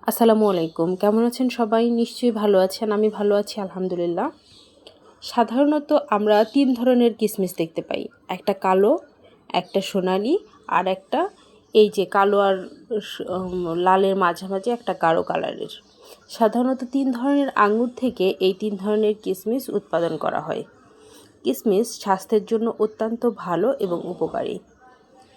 আসসালামু আলাইকুম। কেমন আছেন সবাই? নিশ্চয়ই ভালো আছেন। আমি ভালো আছি আলহামদুলিল্লাহ। সাধারণত আমরা ৩ ধরনের কিসমিস দেখতে পাই। একটা কালো, একটা সোনালি আর একটা এই যে কালো আর লালের মাঝামাঝি একটা গাঢ় কালারের। সাধারণত ৩ ধরনের আঙ্গুর থেকে এই ৩ ধরনের কিসমিস উৎপাদন করা হয়। কিসমিস স্বাস্থ্যের জন্য অত্যন্ত ভালো এবং উপকারী।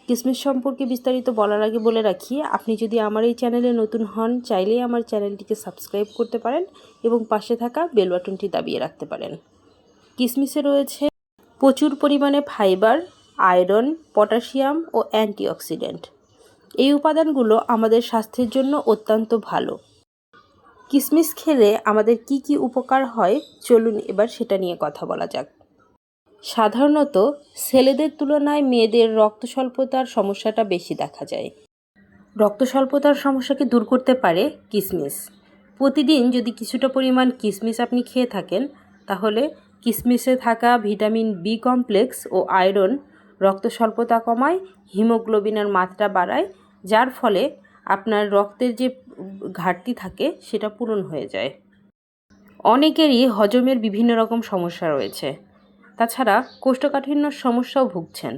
কিসমিস সম্পর্কে বিস্তারিত বলার আগে বলে রাখি, আপনি যদি আমার এই চ্যানেলে নতুন হন, চাইলেই আমার চ্যানেলটিকে সাবস্ক্রাইব করতে পারেন এবং পাশে থাকা বেল বাটনটি দাবিয়ে রাখতে পারেন। কিসমিসে রয়েছে প্রচুর পরিমাণে ফাইবার, আয়রন, পটাশিয়াম ও অ্যান্টিঅক্সিডেন্ট। এই উপাদানগুলো আমাদের স্বাস্থ্যের জন্য অত্যন্ত ভালো। কিসমিস খেলে আমাদের কি কি উপকার হয়, চলুন এবার সেটা নিয়ে কথা বলা যাক। সাধারণত ছেলেদের তুলনায় মেয়েদের রক্ত স্বল্পতার সমস্যাটা বেশি দেখা যায়। রক্ত স্বল্পতার সমস্যাকে দূর করতে পারে কিসমিস। প্রতিদিন যদি কিছুটা পরিমাণ কিসমিস আপনি খেয়ে থাকেন, তাহলে কিসমিসে থাকা ভিটামিন বি কমপ্লেক্স ও আয়রন রক্ত স্বল্পতা কমায়, হিমোগ্লোবিনের মাত্রা বাড়ায়, যার ফলে আপনার রক্তের যে ঘাটতি থাকে সেটা পূরণ হয়ে যায়। অনেকেরই হজমের বিভিন্ন রকম সমস্যা রয়েছে, তাছাড়া কোষ্ঠকাঠিন্যর সমস্যাও ভুগছেন।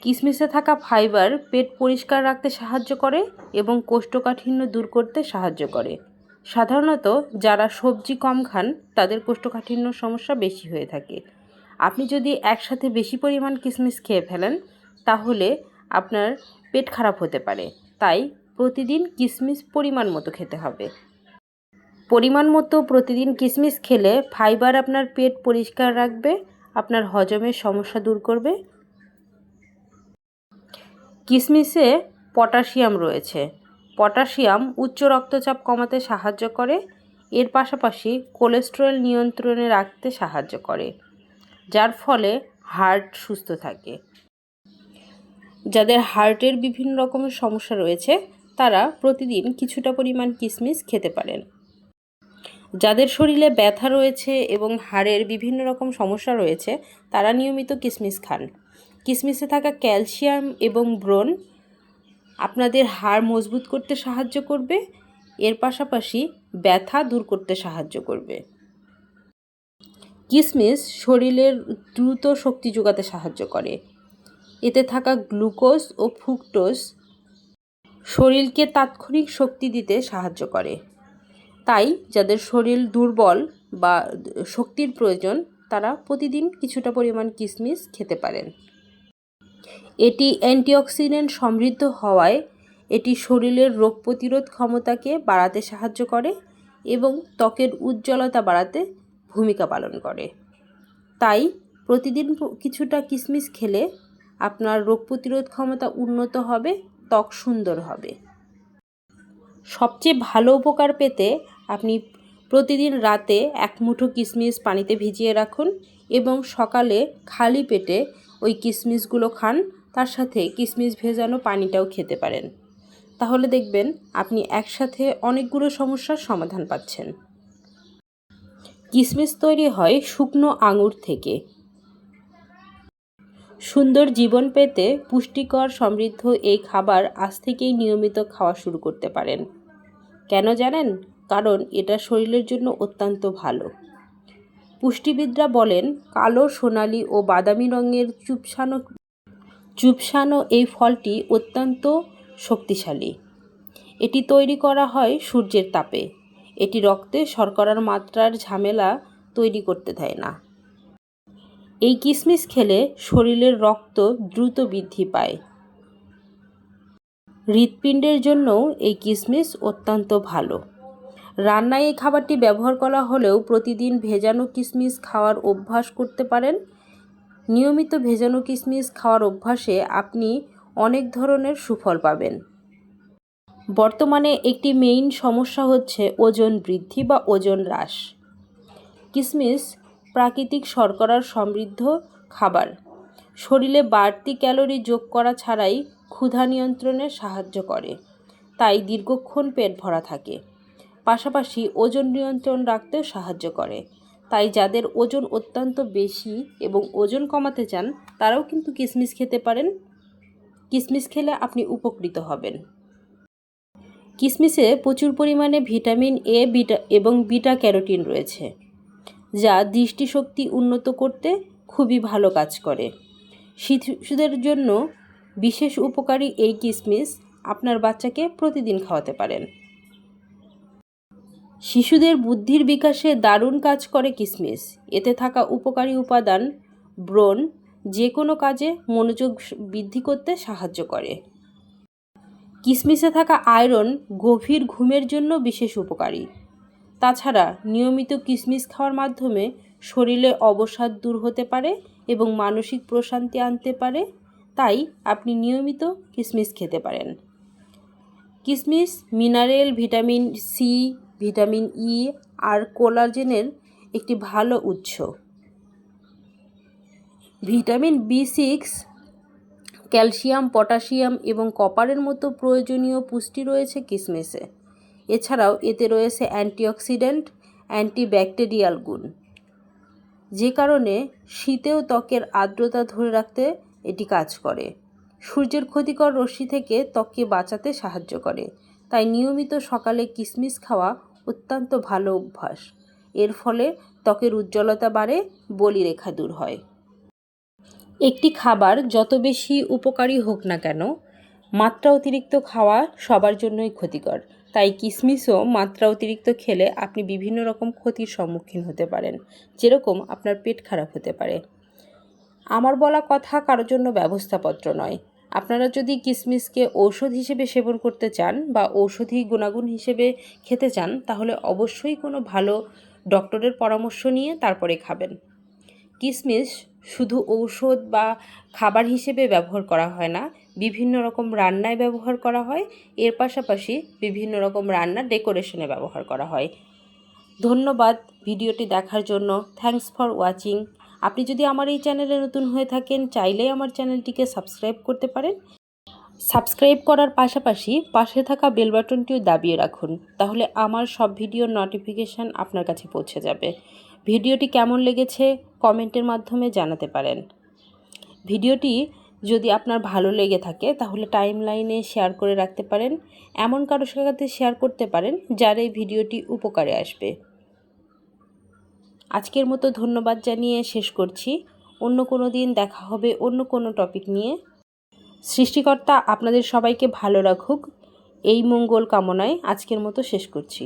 কিসমিসে থাকা ফাইবার পেট পরিষ্কার রাখতে সাহায্য করে এবং কোষ্ঠকাঠিন্য দূর করতে সাহায্য করে। সাধারণত যারা সবজি কম খান তাদের কোষ্ঠকাঠিন্য সমস্যা বেশি হয়ে থাকে। আপনি যদি একসাথে বেশি পরিমাণ কিসমিস খেয়ে ফেলেন, তাহলে আপনার পেট খারাপ হতে পারে। তাই প্রতিদিন কিসমিস পরিমাণ মতো খেতে হবে। পরিমাণ মতো প্রতিদিন কিসমিস খেলে ফাইবার আপনার পেট পরিষ্কার রাখবে, আপনার হজমের সমস্যা দূর করবে। কিসমিসে পটাশিয়াম রয়েছে। পটাশিয়াম উচ্চ রক্তচাপ কমাতে সাহায্য করে, এর পাশাপাশি কোলেস্টেরল নিয়ন্ত্রণে রাখতে সাহায্য করে, যার ফলে হার্ট সুস্থ থাকে। যাদের হার্টের বিভিন্ন রকমের সমস্যা রয়েছে তারা প্রতিদিন কিছুটা পরিমাণ কিসমিস খেতে পারেন। যাদের শরীরে ব্যথা রয়েছে এবং হাড়ের বিভিন্ন রকম সমস্যা রয়েছে তারা নিয়মিত কিসমিস খান। কিসমিসে থাকা ক্যালসিয়াম এবং ব্রোন আপনাদের হাড় মজবুত করতে সাহায্য করবে, এর পাশাপাশি ব্যথা দূর করতে সাহায্য করবে। কিসমিস শরীরের দ্রুত শক্তি যোগাতে সাহায্য করে। এতে থাকা গ্লুকোজ ও ফ্রুক্টোজ শরীরকে তাৎক্ষণিক শক্তি দিতে সাহায্য করে। তাই যাদের শরীর দুর্বল বা শক্তির প্রয়োজন তারা প্রতিদিন কিছুটা পরিমাণ কিসমিস খেতে পারেন। এটি অ্যান্টিঅক্সিডেন্ট সমৃদ্ধ হওয়ায় এটি শরীরের রোগ প্রতিরোধ ক্ষমতাকে বাড়াতে সাহায্য করে এবং ত্বকের উজ্জ্বলতা বাড়াতে ভূমিকা পালন করে। তাই প্রতিদিন কিছুটা কিসমিস খেলে আপনার রোগ প্রতিরোধ ক্ষমতা উন্নত হবে, ত্বক সুন্দর হবে। সবচেয়ে ভালো উপকার পেতে আপনি প্রতিদিন রাতে ১ মুঠো কিসমিস পানিতে ভিজিয়ে রাখুন এবং সকালে খালি পেটে ওই কিসমিসগুলো খান, তার সাথে কিসমিস ভেজানো পানিটাও খেতে পারেন। তাহলে দেখবেন আপনি একসাথে অনেকগুলো সমস্যার সমাধান পাচ্ছেন। কিসমিস তৈরি হয় শুকনো আঙুর থেকে। সুন্দর জীবন পেতে পুষ্টিকর সমৃদ্ধ এই খাবার আজ থেকেই নিয়মিত খাওয়া শুরু করতে পারেন। কেন জানেন? কারণ এটা শরীরের জন্য অত্যন্ত ভালো। পুষ্টিবিদরা বলেন কালো, সোনালি ও বাদামি রঙের চুপসানো এই ফলটি অত্যন্ত শক্তিশালী। এটি তৈরি করা হয় সূর্যের তাপে। এটি রক্তে শর্করার মাত্রার ঝামেলা তৈরি করতে দেয় না। এই কিসমিস খেলে শরীরের রক্ত দ্রুত বৃদ্ধি পায়। হৃৎপিণ্ডের জন্যও এই কিসমিস অত্যন্ত ভালো। রান্নায় এই খাবারটি ব্যবহার করা হলেও প্রতিদিন ভেজানো কিসমিস খাওয়ার অভ্যাস করতে পারেন। নিয়মিত ভেজানো কিসমিস খাওয়ার অভ্যাসে আপনি অনেক ধরনের সুফল পাবেন। বর্তমানে একটি মেইন সমস্যা হচ্ছে ওজন বৃদ্ধি বা ওজন হ্রাস। কিসমিস প্রাকৃতিক শর্করার সমৃদ্ধ খাবার। শরীরে বাড়তি ক্যালোরি যোগ করা ছাড়াই ক্ষুধা নিয়ন্ত্রণে সাহায্য করে, তাই দীর্ঘক্ষণ পেট ভরা থাকে। পাশাপাশি ওজন নিয়ন্ত্রণ রাখতেও সাহায্য করে। তাই যাদের ওজন অত্যন্ত বেশি এবং ওজন কমাতে চান তারাও কিন্তু কিসমিস খেতে পারেন। কিসমিস খেলে আপনি উপকৃত হবেন। কিশমিশে প্রচুর পরিমাণে ভিটামিন এ এবং বিটা ক্যারোটিন রয়েছে, যা দৃষ্টিশক্তি উন্নত করতে খুবই ভালো কাজ করে। শিশুদের জন্য বিশেষ উপকারী এই কিশমিশ আপনার বাচ্চাকে প্রতিদিন খাওয়াতে পারেন। শিশুদের বুদ্ধির বিকাশে দারুণ কাজ করে কিশমিশ। এতে থাকা উপকারী উপাদান ব্রেন যে কোনো কাজে মনোযোগ বৃদ্ধি করতে সাহায্য করে। কিশমিশে থাকা আয়রন গভীর ঘুমের জন্য বিশেষ উপকারী। তাছাড়া নিয়মিত কিশমিশ খাওয়ার মাধ্যমে শরীরে অবসাদ দূর হতে পারে এবং মানসিক প্রশান্তি আনতে পারে, তাই আপনি নিয়মিত কিশমিশ খেতে পারেন। কিশমিশ mineral, vitamin C, vitamin E আর কোলাজেনের একটি ভালো উৎস। ভিটামিন বি6, ক্যালসিয়াম, পটাশিয়াম এবং কপারের মতো প্রয়োজনীয় পুষ্টি রয়েছে কিশমিশে। এছাড়াও এতে রয়েছে অ্যান্টিঅক্সিডেন্ট, অ্যান্টিব্যাকটেরিয়াল গুণ, যে কারণে শীতেও ত্বকের আর্দ্রতা ধরে রাখতে এটি কাজ করে। সূর্যের ক্ষতিকর রশ্মি থেকে ত্বককে বাঁচাতে সাহায্য করে, তাই নিয়মিত সকালে কিশমিশ খাওয়া অত্যন্ত ভালো অভ্যাস। এর ফলে ত্বকের উজ্জ্বলতা বাড়ে, বলিরেখা দূর হয়। একটি খাবার যত বেশি উপকারী হোক না কেন, মাত্রা অতিরিক্ত খাওয়া সবার জন্যই ক্ষতিকর। তাই কিশমিশও মাত্রা অতিরিক্ত খেলে আপনি বিভিন্ন রকম ক্ষতির সম্মুখীন হতে পারেন, যেরকম আপনার পেট খারাপ হতে পারে। আমার বলা কথা কারোর জন্য ব্যবস্থাপত্র নয়। আপনারা যদি কিশমিশকে ঔষধ হিসেবে সেবন করতে চান বা ঔষধি গুণাগুণ হিসেবে খেতে চান, তাহলে অবশ্যই কোনো ভালো ডক্টরের পরামর্শ নিয়ে তারপরে খাবেন। কিশমিশ শুধু ঔষধ বা খাবার হিসেবে ব্যবহার করা হয় না, বিভিন্ন রকম রান্নায় ব্যবহার করা হয়। এর পাশাপাশি বিভিন্ন রকম রান্নার ডেকোরেশনে ব্যবহার করা হয়। ধন্যবাদ ভিডিওটি দেখার জন্য। Thanks for watching. আপনি যদি আমার এই চ্যানেলে নতুন হয়ে থাকেন, চাইলেই আমার চ্যানেলটিকে সাবস্ক্রাইব করতে পারেন। সাবস্ক্রাইব করার পাশাপাশি পাশে থাকা বেল বাটনটিও দাবিয়ে রাখুন, তাহলে আমার সব ভিডিওর নোটিফিকেশান আপনার কাছে পৌঁছে যাবে। ভিডিওটি কেমন লেগেছে কমেন্টের মাধ্যমে জানাতে পারেন। ভিডিওটি যদি আপনার ভালো লেগে থাকে তাহলে টাইমলাইনে শেয়ার করে রাখতে পারেন। এমন কারোর সাথে শেয়ার করতে পারেন যার এই ভিডিওটি উপকারে আসবে। আজকের মতো ধন্যবাদ জানিয়ে শেষ করছি। অন্য কোনো দিন দেখা হবে অন্য কোনো টপিক নিয়ে। সৃষ্টিকর্তা আপনাদের সবাইকে ভালো রাখুক, এই মঙ্গল কামনায় আজকের মতো শেষ করছি।